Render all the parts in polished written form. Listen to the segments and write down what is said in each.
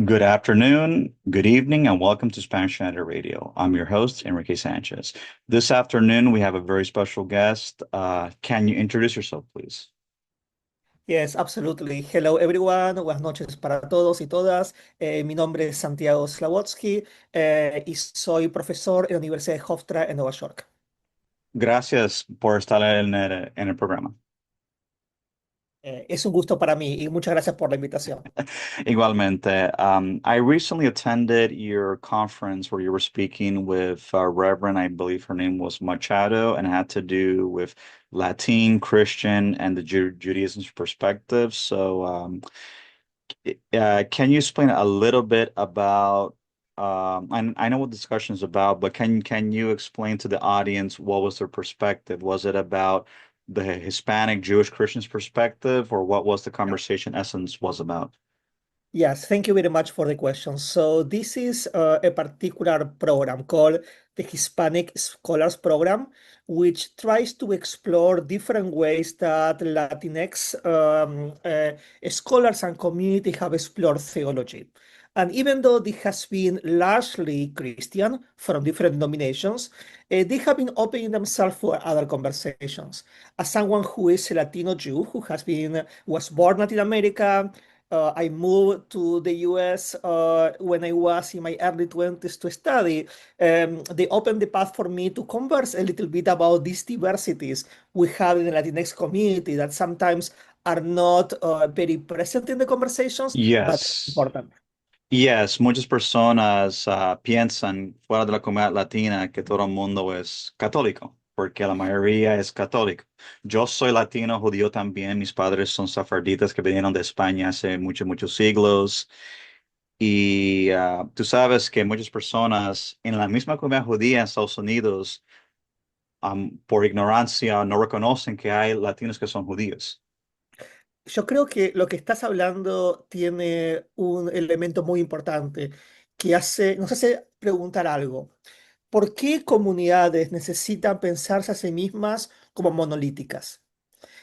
Good afternoon, good evening, and welcome to Spanish United Radio. I'm your host, Enrique Sanchez. This afternoon, we have a very special guest. Can you introduce yourself, please? Yes, absolutely. Hello, everyone. Buenas noches para todos y todas. Mi nombre es Santiago Slabodsky y soy profesor en la Universidad de Hofstra en Nueva York. Gracias por estar en el programa. Es un gusto para mí y muchas gracias por la invitación. Igualmente, I recently attended your conference where you were speaking with Reverend, I believe her name was Machado, and had to do with Latino Christian and the Judaism's perspective. Can you explain a little bit about, I know what the discussion is about, but can you explain to the audience what was their perspective? Was it about the Hispanic Jewish Christians perspective, or what was the conversation essence was about? Yes, thank you very much for the question. So this is a particular program called the Hispanic Scholars Program, which tries to explore different ways that Latinx scholars and community have explored theology. And even though this has been largely Christian from different denominations, they have been opening themselves for other conversations. As someone who is a Latino Jew who was born in Latin America, I moved to the US when I was in my early 20s to study. They opened the path for me to converse a little bit about these diversities we have in the Latinx community that sometimes are not very present in the conversations, but Yes. important. Yes, muchas personas piensan fuera de la comunidad latina que todo el mundo es católico, porque la mayoría es católico. Yo soy latino, judío también. Mis padres son sefarditas que vinieron de España hace muchos, muchos siglos. Y tú sabes que muchas personas en la misma comunidad judía en Estados Unidos, por ignorancia, no reconocen que hay latinos que son judíos. Yo creo que lo que estás hablando tiene un elemento muy importante nos hace preguntar algo. ¿Por qué comunidades necesitan pensarse a sí mismas como monolíticas?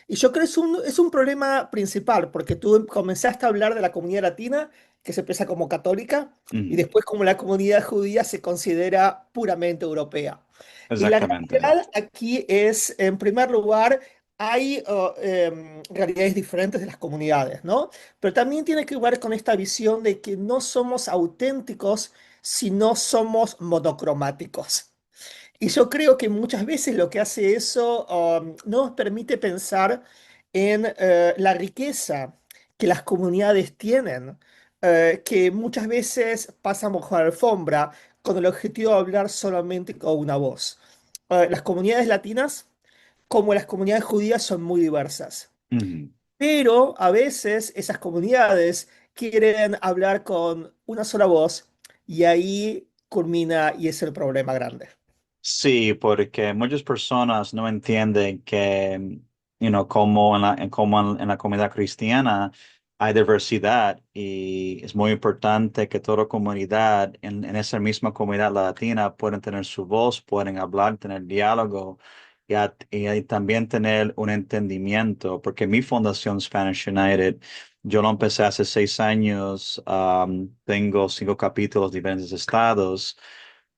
Y yo creo que es un problema principal, porque tú comenzaste a hablar de la comunidad latina, que se piensa como católica, y Ujú. después como la comunidad judía se considera puramente europea. Y la Exactamente. realidad aquí es, en primer lugar, hay realidades diferentes de las comunidades, ¿no? Pero también tiene que ver con esta visión de que no somos auténticos si no somos monocromáticos. Y yo creo que muchas veces lo que hace eso no nos permite pensar en la riqueza que las comunidades tienen, que muchas veces pasan bajo la alfombra con el objetivo de hablar solamente con una voz. Las comunidades latinas, como las comunidades judías, son muy diversas, Ujú. pero a veces esas comunidades quieren hablar con una sola voz y ahí culmina y es el problema grande. Sí, porque muchas personas no entienden que, como en la comunidad cristiana hay diversidad y es muy importante que toda comunidad en esa misma comunidad latina pueden tener su voz, pueden hablar, tener diálogo y también tener un entendimiento, porque mi fundación Spanish United, yo lo empecé hace 6 años, tengo 5 capítulos de diferentes estados.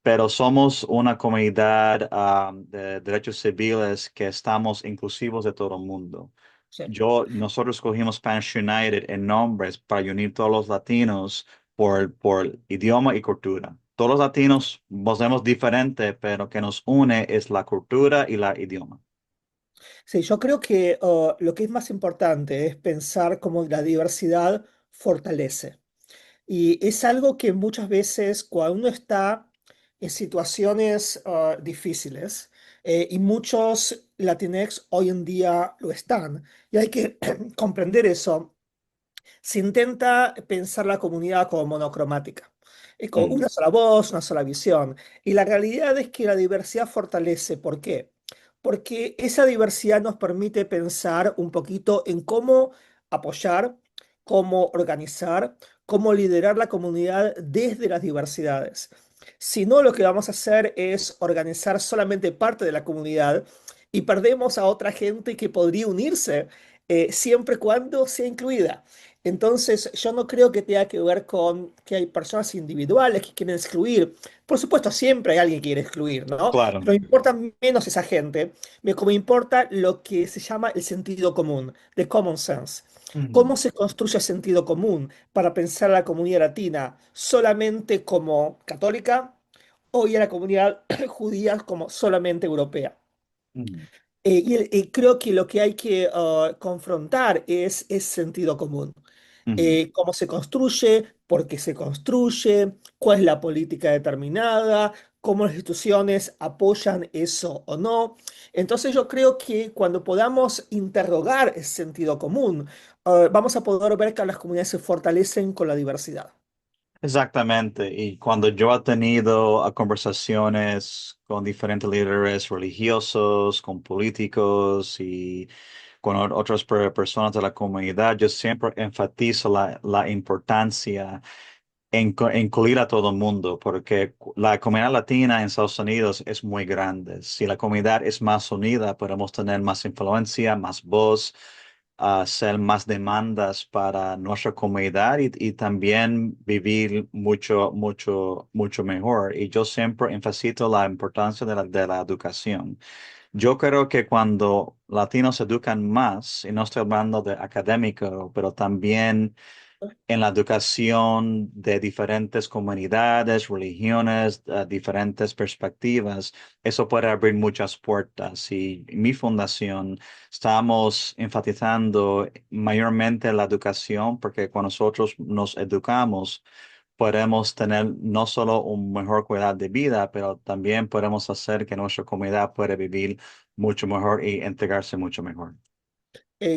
Pero somos una comunidad de derechos civiles que estamos inclusivos de todo el mundo. Sí. Nosotros escogimos Spanish United en nombres para unir todos los latinos por idioma y cultura. Todos los latinos nos vemos diferente, pero que nos une es la cultura y la idioma. Sí, yo creo que lo que es más importante es pensar cómo la diversidad fortalece. Y es algo que muchas veces cuando uno está en situaciones difíciles, y muchos Latinx hoy en día lo están, y hay que comprender eso. Se intenta pensar la comunidad como monocromática, con Mm, una sola voz, una sola visión. Y la realidad es que la diversidad fortalece. ¿Por qué? Porque esa diversidad nos permite pensar un poquito en cómo apoyar, cómo organizar, cómo liderar la comunidad desde las diversidades. Si no, lo que vamos a hacer es organizar solamente parte de la comunidad y perdemos a otra gente que podría unirse siempre y cuando sea incluida. Entonces, yo no creo que tenga que ver con que hay personas individuales que quieren excluir. Por supuesto, siempre hay alguien que quiere excluir, ¿no? Claro. Pero me importa menos esa gente, como me importa lo que se llama el sentido común, the common sense. Ujú, ¿Cómo se construye el sentido común para pensar a la comunidad latina solamente como católica o y a la comunidad judía como solamente europea? ujú, Y creo que lo que hay que confrontar es sentido común. ujú. Cómo se construye, por qué se construye, cuál es la política determinada, cómo las instituciones apoyan eso o no. Entonces yo creo que cuando podamos interrogar ese sentido común, vamos a poder ver que las comunidades se fortalecen con la diversidad. Exactamente. Y cuando yo he tenido conversaciones con diferentes líderes religiosos, con políticos y con otras personas de la comunidad, yo siempre enfatizo la importancia incluir a todo el mundo, porque la comunidad latina en Estados Unidos es muy grande. Si la comunidad es más unida, podemos tener más influencia, más voz, hacer más demandas para nuestra comunidad y también vivir mucho mejor. Y yo siempre enfatizo la importancia de la educación. Yo creo que cuando latinos se educan más, y no estoy hablando de académico, pero también en la educación de diferentes comunidades, religiones, diferentes perspectivas, eso puede abrir muchas puertas. Y mi fundación estamos enfatizando mayormente la educación porque cuando nosotros nos educamos, podemos tener no solo un mejor calidad de vida, pero también podemos hacer que nuestra comunidad pueda vivir mucho mejor y integrarse mucho mejor.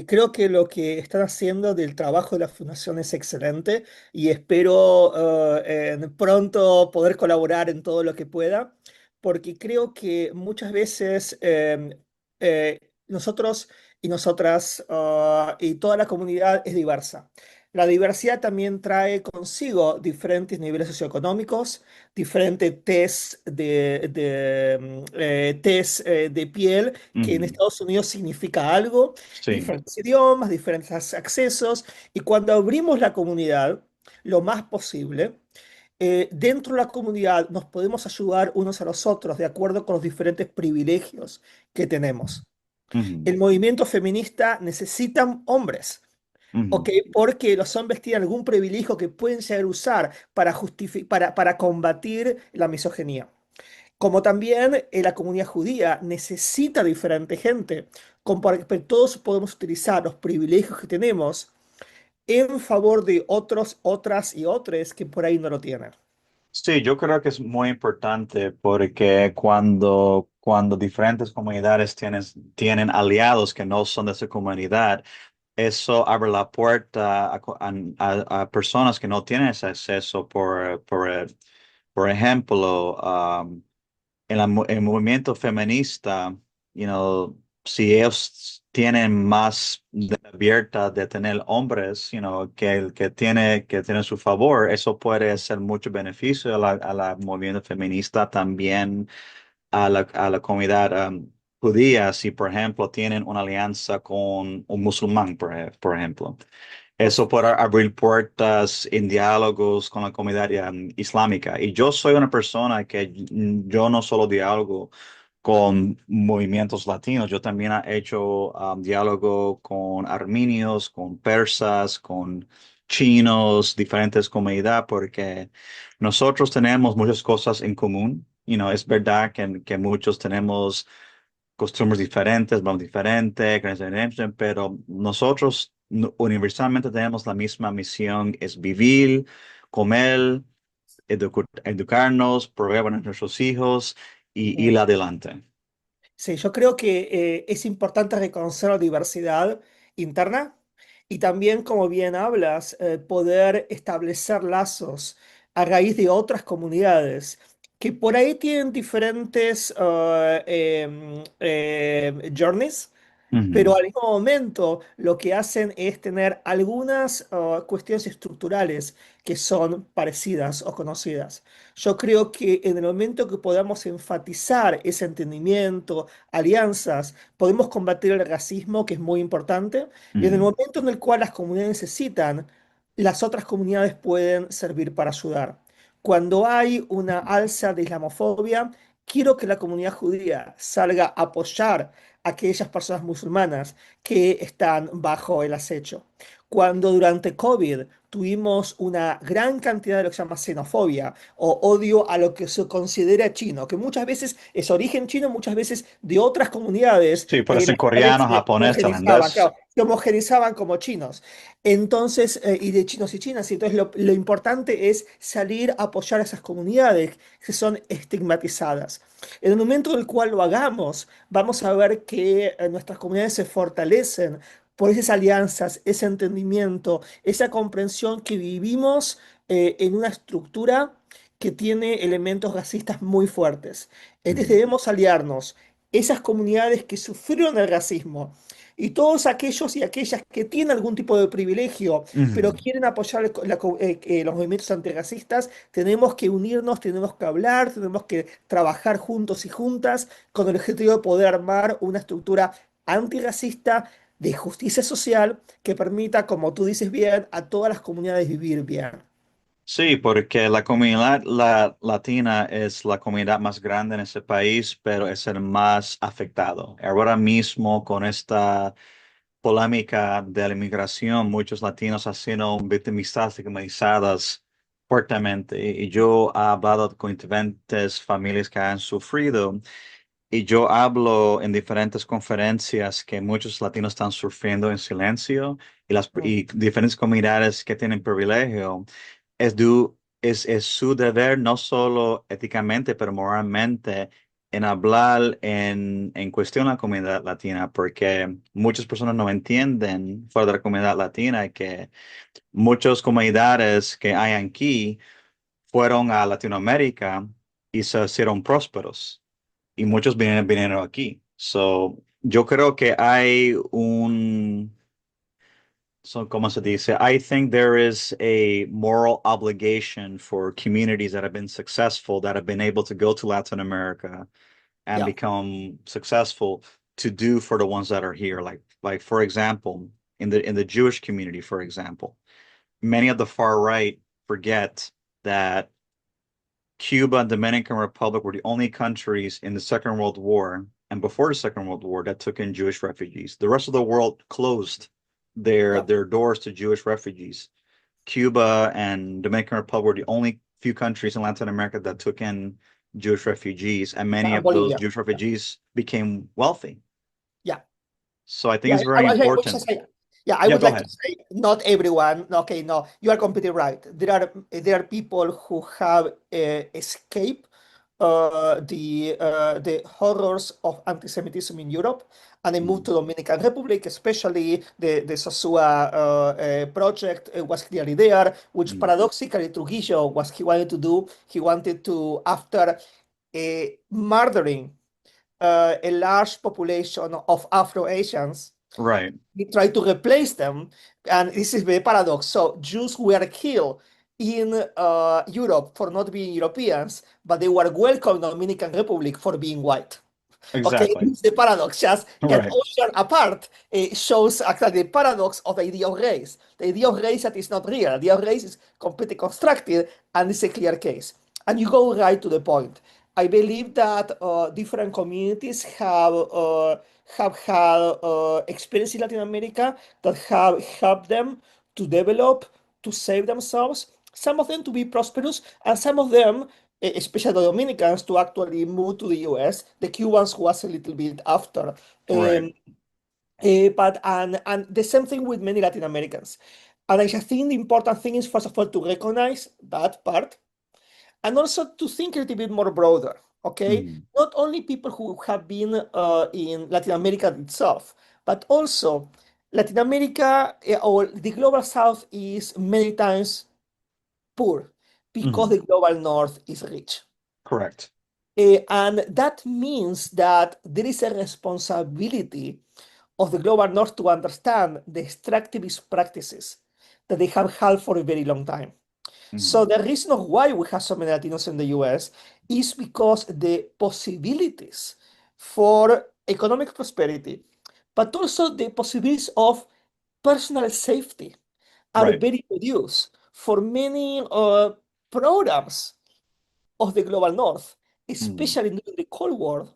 Creo que lo que están haciendo del trabajo de la Fundación es excelente y espero pronto poder colaborar en todo lo que pueda, porque creo que muchas veces nosotros y nosotras y toda la comunidad es diversa. La diversidad también trae consigo diferentes niveles socioeconómicos, diferentes test de piel, que en Ujú. Estados Unidos significa algo, Sí. diferentes idiomas, diferentes accesos, y cuando abrimos la comunidad lo más posible, dentro de la comunidad nos podemos ayudar unos a los otros de acuerdo con los diferentes privilegios que tenemos. Ujú, El movimiento feminista necesita hombres. ujú. ¿Ok? Porque los hombres tienen algún privilegio que pueden llegar a usar para, para combatir la misoginia. Como también la comunidad judía necesita diferente gente, pero todos podemos utilizar los privilegios que tenemos en favor de otros, otras y otros que por ahí no lo tienen. Sí, yo creo que es muy importante porque cuando diferentes comunidades tienen aliados que no son de su comunidad, eso abre la puerta a personas que no tienen ese acceso por ejemplo, el movimiento feminista, si ellos tienen más de abierta de tener hombres, que tiene su favor, eso puede ser mucho beneficio a la movimiento feminista, también a la comunidad judía, si por ejemplo tienen una alianza con un musulmán, por ejemplo. Por Eso puede supuesto. abrir puertas en diálogos con la comunidad islámica. Y yo soy una persona que yo no solo diálogo con movimientos latinos, yo también he hecho diálogo con armenios, con persas, con chinos, diferentes comunidades, porque nosotros tenemos muchas cosas en común. Es verdad que muchos tenemos costumbres diferentes, vamos diferentes, creencias diferentes, pero nosotros universalmente tenemos la misma misión, es vivir, comer, educarnos, proveer para nuestros hijos y ir adelante. Sí, yo creo que es importante reconocer la diversidad interna y también, como bien hablas, poder establecer lazos a raíz de otras comunidades que por ahí tienen diferentes journeys, Pero Ujú, al mismo momento lo que hacen es tener algunas cuestiones estructurales que son parecidas o conocidas. Yo creo que en el momento que podamos enfatizar ese entendimiento, alianzas, podemos combatir el racismo, que es muy importante, y en el ujú, momento en el cual las comunidades necesitan, las otras comunidades pueden servir para ayudar. Cuando hay una alza de islamofobia, quiero que la comunidad judía salga a apoyar aquellas personas musulmanas que están bajo el acecho. Cuando durante COVID tuvimos una gran cantidad de lo que se llama xenofobia o odio a lo que se considera chino, que muchas veces es origen chino, muchas veces de otras comunidades sí, puede ser las cuales coreano, se japonés, homogenizaban, tailandés. claro, se homogenizaban como chinos. Entonces, y de chinos y chinas, y entonces lo importante es salir a apoyar a esas comunidades que son estigmatizadas. En el momento en el cual lo hagamos, vamos a ver que nuestras comunidades se fortalecen por esas alianzas, ese entendimiento, esa comprensión que vivimos en una estructura que tiene elementos racistas muy fuertes. Entonces Ujú, debemos aliarnos. Esas comunidades que sufrieron el racismo y todos aquellos y aquellas que tienen algún tipo de privilegio, pero ujú. quieren apoyar los movimientos antirracistas, tenemos que unirnos, tenemos que hablar, tenemos que trabajar juntos y juntas con el objetivo de poder armar una estructura antirracista de justicia social que permita, como tú dices bien, a todas las comunidades vivir bien. Sí, porque la comunidad latina es la comunidad más grande en ese país, pero es el más afectado. Ahora mismo, con esta polémica de la inmigración, muchos latinos han sido victimizadas fuertemente. Y yo he hablado con diferentes familias que han sufrido. Y yo hablo en diferentes conferencias que muchos latinos están sufriendo en silencio Mm. y diferentes comunidades que tienen privilegio. Es su deber, no solo éticamente, pero moralmente, en hablar en cuestión a la comunidad latina, porque muchas personas no entienden fuera de la comunidad latina que muchas comunidades que hay aquí fueron a Latinoamérica y se hicieron prósperos y muchos vinieron aquí. So, yo creo que hay ¿cómo se dice? I think there is a moral obligation for communities that have been successful, that have been able to go to Latin America and Ya, become successful to do for the ones that are here. Like for example, in the Jewish community, for example, many of the far right forget that Cuba and Dominican Republic were the only countries in the Second World War and before the Second World War that took in Jewish refugees. The rest of the world closed ya. their doors to Jewish refugees. Cuba and Dominican Republic were the only few countries in Latin America that took in Jewish refugees, and many Ya, of those Bolivia. Jewish Ya, refugees became wealthy. ya. So I think Yeah, it's very I would just important. say, yeah, I Yeah, would go like to ahead. say, not everyone. Okay, no, you are completely right. There are people who have escaped the horrors of anti-Semitism in Europe, and they moved Mm, to Dominican Republic, especially the Sosua project was clearly there, which mm, paradoxically Trujillo was he wanted to do. He wanted to, after murdering a large population of Afro-Asians, right, he tried to replace them. And this is the paradox. So Jews were killed in Europe for not being Europeans, but they were welcomed in the Dominican Republic for being white. Okay, exactly. it's the paradox. Just an Right, ocean apart shows actually the paradox of the idea of race. The idea of race that is not real. The idea of race is completely constructed, and it's a clear case. And you go right to the point. I believe that different communities have had experience in Latin America that have helped them to develop, to save themselves. Some of them to be prosperous, and some of them, especially the Dominicans, to actually move to the US. The Cubans was a little bit after. right. Um, but and the same thing with many Latin Americans. And I think the important thing is first of all to recognize that part and also to think a little bit more broader. Okay, Mm, not only people who have been in Latin America itself, but also Latin America or the global South is many times poor because mhm. the global North is rich. Correct. And that means that there is a responsibility of the global north to understand the extractivist practices that they have had for a very long time. So Mhm. the reason of why we have so many Latinos in the US is because the possibilities for economic prosperity, but also the possibilities of personal safety are Right. very reduced for many programs of the global north, Mhm. especially during the Cold War,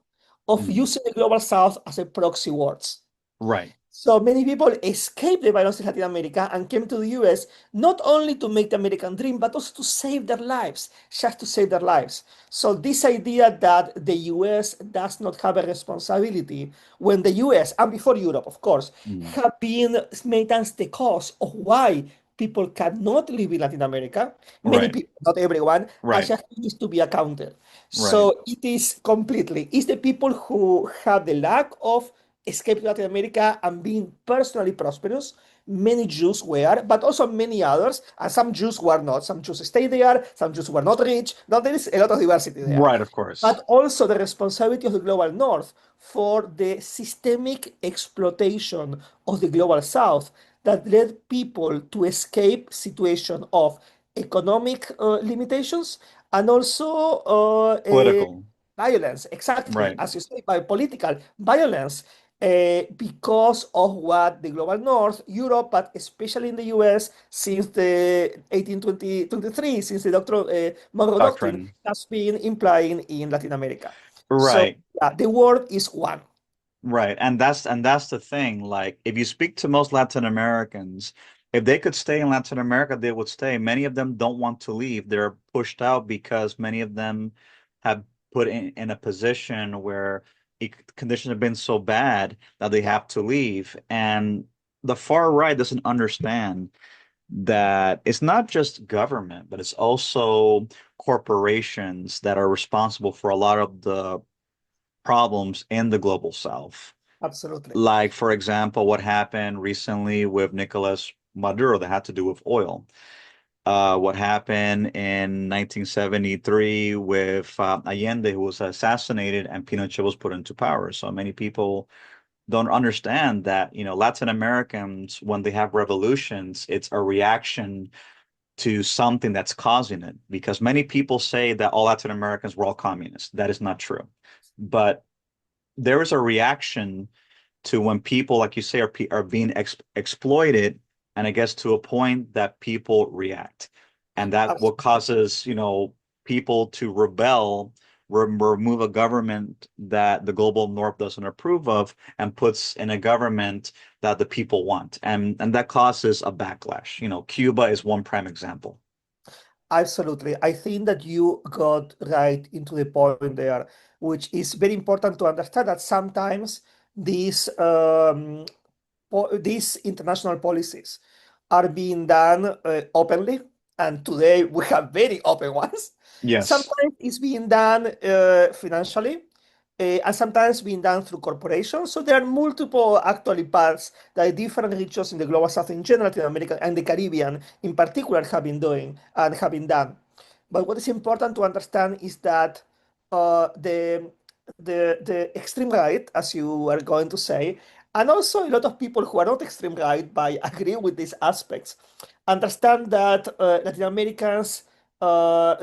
of Mhm. using the global south as a proxy wars. Right. So many people escaped the violence in Latin America and came to the US not only to make the American dream, but also to save their lives, just to save their lives. So this idea that the US does not have a responsibility when the US, and before Europe, of course, Mhm. have been made as the cause of why people cannot live in Latin America. Many Right. people, not everyone, are Right. just needs to be accounted. Right. So it is completely, it's the people who have the lack of escaped Latin America and being personally prosperous. Many Jews were, but also many others, and some Jews were not. Some Jews stayed there, some Jews were not rich. Now there is a lot of diversity there. Right, of course. But also the responsibility of the global north for the systemic exploitation of the global south that led people to escape situation of economic limitations and also Political. violence, exactly, Right. as you say, by political violence, because of what the global north, Europe, but especially in the US, since the 1823, since the Monroe Doctrine, Doctrine. has been implying in Latin America. So, Right. yeah, the world is one. Right. And that's the thing. Like if you speak to most Latin Americans, if they could stay in Latin America, they would stay. Many of them don't want to leave. They're pushed out because many of them have put in a position where conditions have been so bad that they Yeah, have to leave. And the far right doesn't understand that it's not just government, but it's also corporations that are responsible for a lot of the problems in the global south. absolutely. Like, for example, what happened recently with Nicolas Maduro that had to do with oil. What happened in 1973 with Allende, who was assassinated and Pinochet was put into power. So many people don't understand that, Latin Americans, when they have revolutions, it's a reaction to something that's causing it. Because many people say that all Latin Americans were all communists. That is not true. But there is a reaction to when people, like you say, are being exploited, and I guess to a point that people react, and that what Absolutely. causes people to rebel, remove a government that the global north doesn't approve of, and puts in a government that the people want, and that causes a backlash. Cuba is one prime example. Absolutely. I think that you got right into the point there, which is very important to understand that sometimes these these international policies are being done openly, and today we have very open ones. Yes. Sometimes it's being done financially, and sometimes being done through corporations. So there are multiple actually paths that different regions in the global south in general, Latin America and the Caribbean in particular have been doing and have been done. But what is important to understand is that the the extreme right, as you are going to say, and also a lot of people who are not extreme right, by agreeing with these aspects, understand that Latin Americans they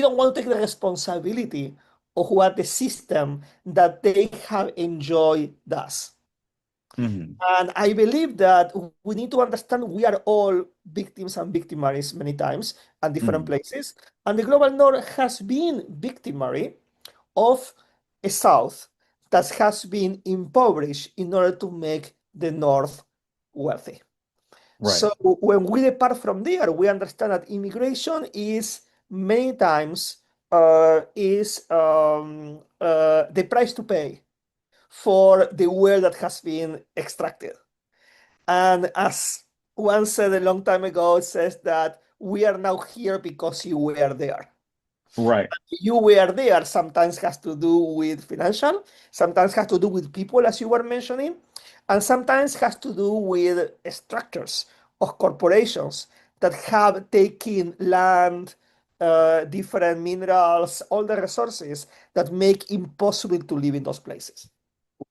don't want to take the responsibility of what the system that they have enjoyed does. Hmm. And I believe that we need to understand we are all victims and victimaries many times at different Hmm. places. And the global north has been victimary of a south that has been impoverished in order to make the north wealthy. Right. So when we depart from there, we understand that immigration is many times the price to pay for the wealth that has been extracted. And as one said a long time ago, it says that we are now here because you were there. Right. You were there sometimes has to do with financial, sometimes has to do with people, as you were mentioning, and sometimes has to do with structures of corporations that have taken land, different minerals, all the resources that make impossible to live in those places.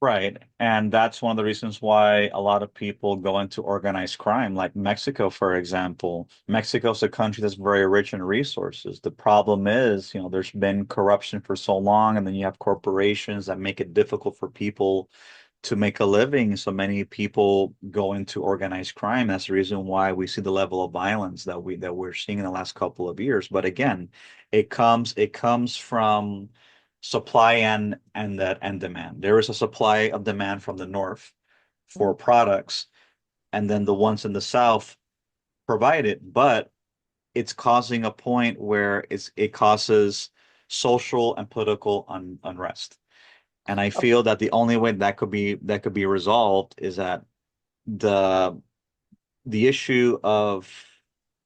Right. And that's one of the reasons why a lot of people go into organized crime, like Mexico, for example. Mexico's a country that's very rich in resources. The problem is, there's been corruption for so long, and then you have corporations that make it difficult for people to make a living. So many people go into organized crime. That's the reason why we see the level of violence that we're seeing in the last couple of years. But again, it comes from supply and demand. There is a supply of demand from the north for products, and then the ones in the south provide it, but it's causing a point where it causes social and political unrest. And I feel that the only way that could be resolved is that the the issue of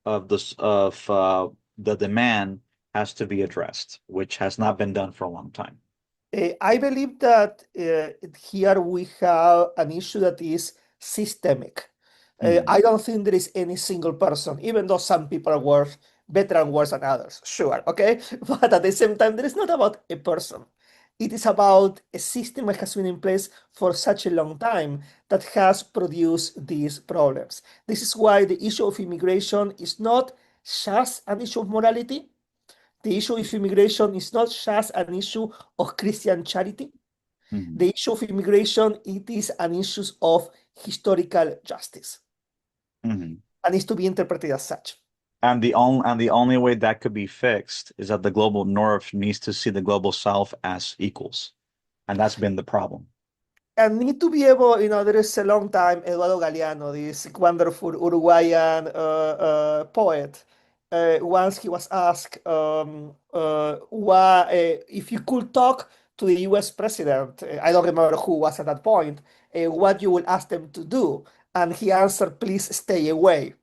the demand has to be addressed, which has not been done for a long time. I believe that here we have an issue that is systemic. Mhm. I don't think there is any single person, even though some people are worse, better and worse than others. Sure, okay? But at the same time, there is not about a person. It is about a system that has been in place for such a long time that has produced these problems. This is why the issue of immigration is not just an issue of morality. The issue of immigration is not just an issue of Christian charity. Mhm. The issue of immigration, it is an issue of historical justice Mhm. and is to be interpreted as such. And the only way that could be fixed is that the global north needs to see the global south as equals. And that's been the problem. And need to be able, there is a long time, Eduardo Galeano, this wonderful Uruguayan poet, once he was asked if you could talk to the US president, I don't remember who was at that point, what you would ask them to do. And he answered, please stay away.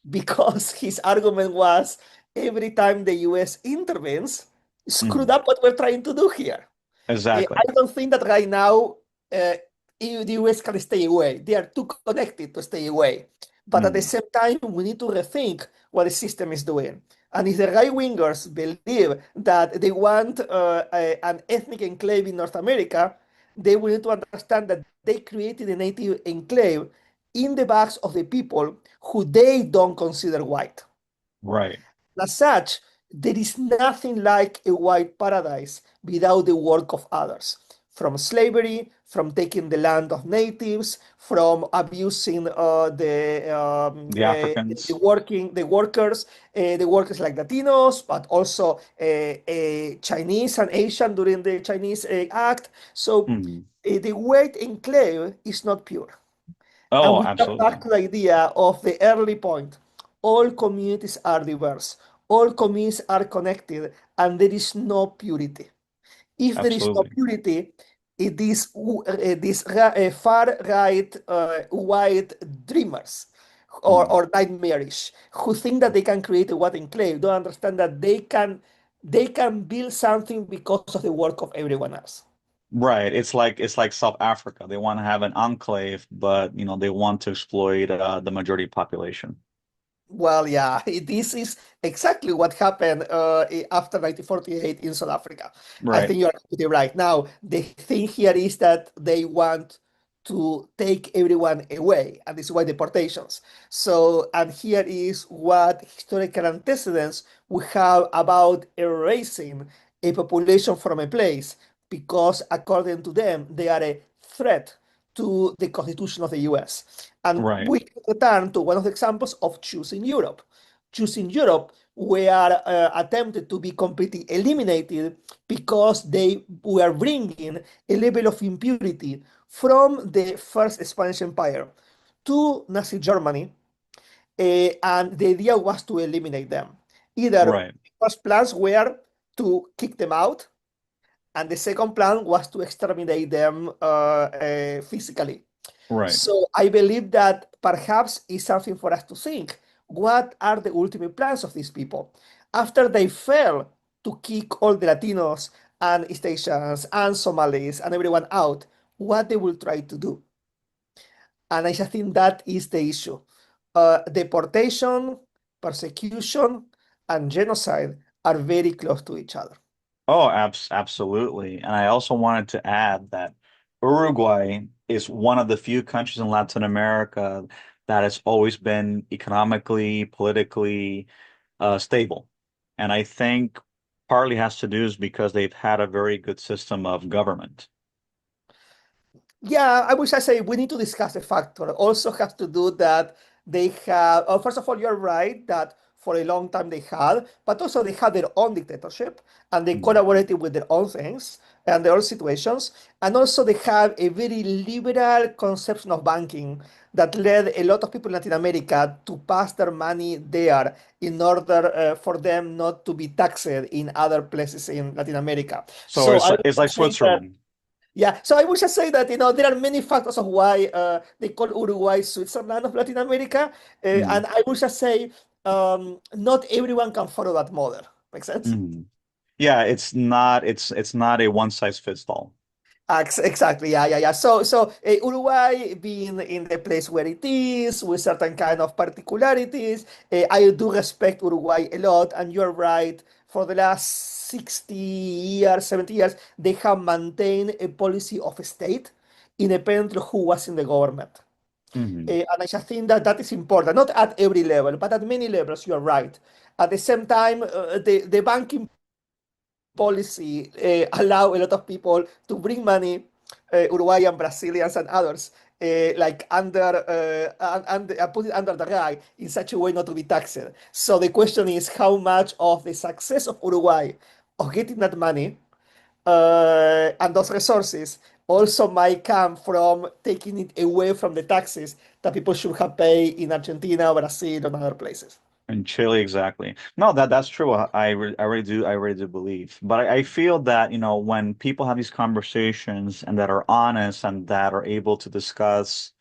Because his argument was every time the US intervenes, screwed Mhm. up what we're trying to do here. Exactly. I don't think that right now uh, the US can stay away. They are too connected to stay away. But at the Mhm. same time, we need to rethink what the system is doing. And if the right wingers believe that they want an ethnic enclave in North America, they will need to understand that they created a native enclave in the backs of the people who they don't consider white. Right. As such, there is nothing like a white paradise without the work of others. From slavery, from taking the land of natives, from abusing The Africans. the workers like Latinos, but also Chinese and Asian during the Chinese Act. So Mhm. the white enclave is not pure. And Oh, we come back absolutely. to the idea of the early point. All communities are diverse, all communities are connected, and there is no purity. If there is no Absolutely. purity, these far right white dreamers Mhm. or nightmarish who think that they can create a white enclave don't understand that they can build something because of the work of everyone else. Right. It's like South Africa. They want to have an enclave, but they want to exploit the majority population. Well, yeah, this is exactly what happened after 1948 in South Africa. I Right. think you're absolutely right. Now, the thing here is that they want to take everyone away, and this is why deportations. So, and here is what historical antecedents we have about erasing a population from a place because, according to them, they are a threat to the Constitution of the US. And Right. we return to one of the examples of choosing Europe. Choosing Europe were attempted to be completely eliminated because they were bringing a level of impurity from the first Spanish Empire to Nazi Germany, and the idea was to eliminate them. Either Right. first plans were to kick them out, and the second plan was to exterminate them physically. Right. So I believe that perhaps it's something for us to think. What are the ultimate plans of these people? After they fail to kick all the Latinos and East Asians and Somalis and everyone out, what they will try to do? And I just think that is the issue. Deportation, persecution, and genocide are very close to each other. Oh, absolutely. And I also wanted to add that Uruguay is one of the few countries in Latin America that has always been economically, politically stable. And I think partly has to do is because they've had a very good system of government. Yeah, I wish I say we need to discuss the factor. Also has to do that they have, first of all, you're right that for a long time they had, but also they had their own dictatorship and they Mm. collaborated with their own things and their own situations. And also they have a very liberal conception of banking that led a lot of people in Latin America to pass their money there in order for them not to be taxed in other places in Latin America. So So I would it's like say that Switzerland. yeah, so I would just say that there are many factors of why they call Uruguay Switzerland of Latin America, Mm. and I would just say not everyone can follow that model. Makes sense? Mm. Yeah, it's not a one size fits all. Exactly. Yeah, yeah, yeah. So Uruguay being in the place where it is, with certain kind of particularities, I do respect Uruguay a lot, and you're right. For the last 60 years, 70 years, they have maintained a policy of state, independent of who was in the government. Mhm. And I just think that that is important, not at every level, but at many levels, you're right. At the same time, the banking policy allow a lot of people to bring money, Uruguayan, Brazilians, and others, like put it under the rug in such a way not to be taxed. So the question is how much of the success of Uruguay of getting that money and those resources also might come from taking it away from the taxes that people should have paid in Argentina, Brazil, and other places. In Chile, exactly. No, that's true. I really do believe. But I feel that, when people have these conversations and that are honest and that are able to discuss,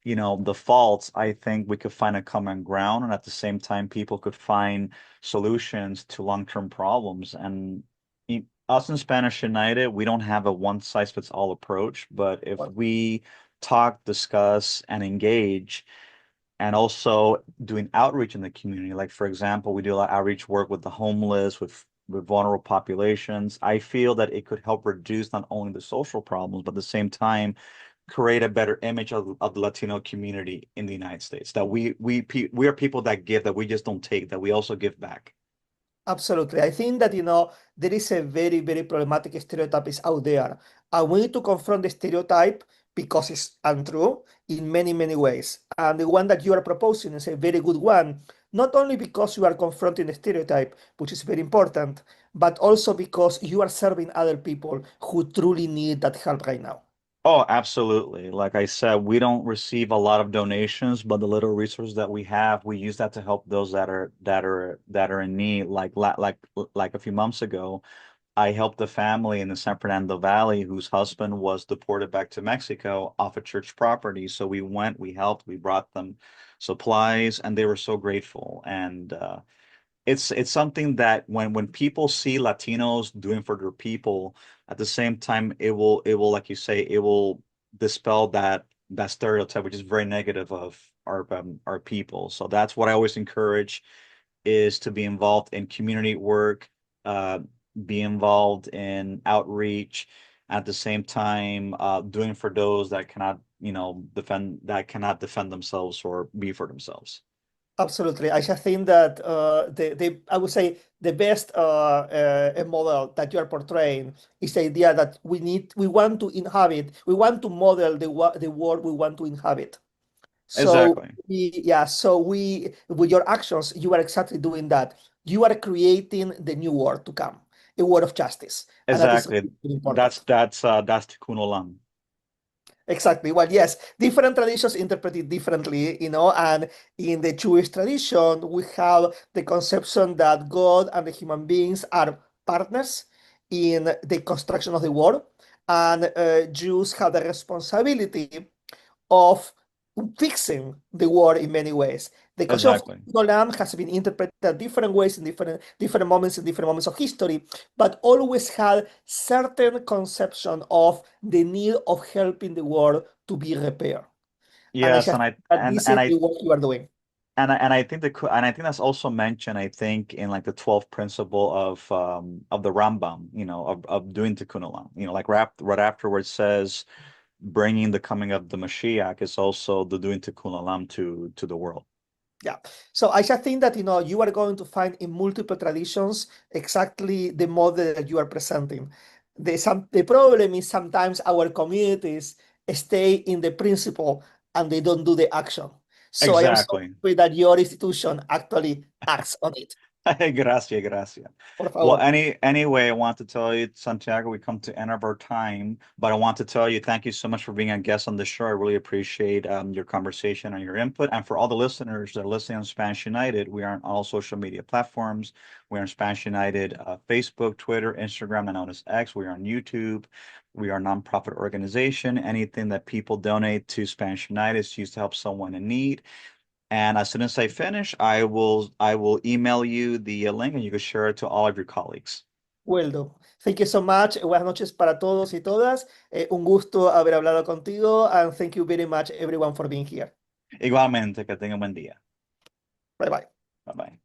the faults, I think we could find a common ground, and at the same time, people could find solutions to long-term problems. And us in Spanish United, we don't have a one-size-fits-all approach, but if we talk, discuss, and engage, and also doing outreach in the community. Like, for example, we do a lot of outreach work with the homeless, with vulnerable populations. I feel that it could help reduce not only the social problems, but at the same time create a better image of the Latino community in the United States. That we are people that give, that we just don't take, that we also give back. Absolutely. I think that, there is a very, very problematic stereotype is out there. And we need to confront the stereotype because it's untrue in many, many ways. And the one that you are proposing is a very good one, not only because you are confronting the stereotype, which is very important, but also because you are serving other people who truly need that help right now. Oh, absolutely. Like I said, we don't receive a lot of donations, but the little resources that we have, we use that to help those that are in need. Like a few months ago, I helped a family in the San Fernando Valley whose husband was deported back to Mexico off a church property. So we went, we helped, we brought them supplies, and they were so grateful. And it's something that when people see Latinos doing for their people, at the same time, it will, like you say, it will dispel that stereotype, which is very negative of our people. So that's what I always encourage, is to be involved in community work, uh, be involved in outreach, at the same time, doing for those that cannot, cannot defend themselves or be for themselves. Absolutely. I just think that I would say the best model that you are portraying is the idea that we want to inhabit, we want to model the world we want to inhabit. So Exactly. with your actions, you are exactly doing that. You are creating the new world to come, a world of justice, and that is Exactly. really That's important. that's Tikkun Olam. Exactly. Well, yes, different traditions interpret it differently, and in the Jewish tradition, we have the conception that God and the human beings are partners in the construction of the world, and Jews have the responsibility of fixing the war in many ways. The concept of Exactly. Olam has been interpreted different ways in different moments of history, but always had certain conception of the need of helping the world to be repaired. And I Yes, just and I think that and this and is I the work you are doing. and I think and I think that's also mentioned, I think, in like the 12th principle of the Rambam, of doing tikkun olam. Like right afterwards says bringing the coming of the Mashiach is also the doing tikkun olam to the world. Yeah. So I just think that you are going to find in multiple traditions exactly the model that you are presenting. The problem is sometimes our communities stay in the principle and they don't do the action. So I am so Exactly. happy that your institution actually acts on it. Gracias, gracias. Por Well, favor. anyway, I want to tell you, Santiago, we come to end of our time, but I want to tell you, thank you so much for being a guest on the show. I really appreciate your conversation and your input. And for all the listeners that are listening on Spanish United, we are on all social media platforms. We're on Spanish United, Facebook, Twitter, Instagram, and known as X. We are on YouTube. We are a nonprofit organization. Anything that people donate to Spanish United is used to help someone in need. And as soon as I finish, I will email you the link and you can share it to all of your colleagues. Will do. Thank you so much. Buenas noches para todos y todas. Un gusto haber hablado contigo, and thank you very much everyone for being here. Igualmente, que tenga un buen día. Bye bye. Bye bye.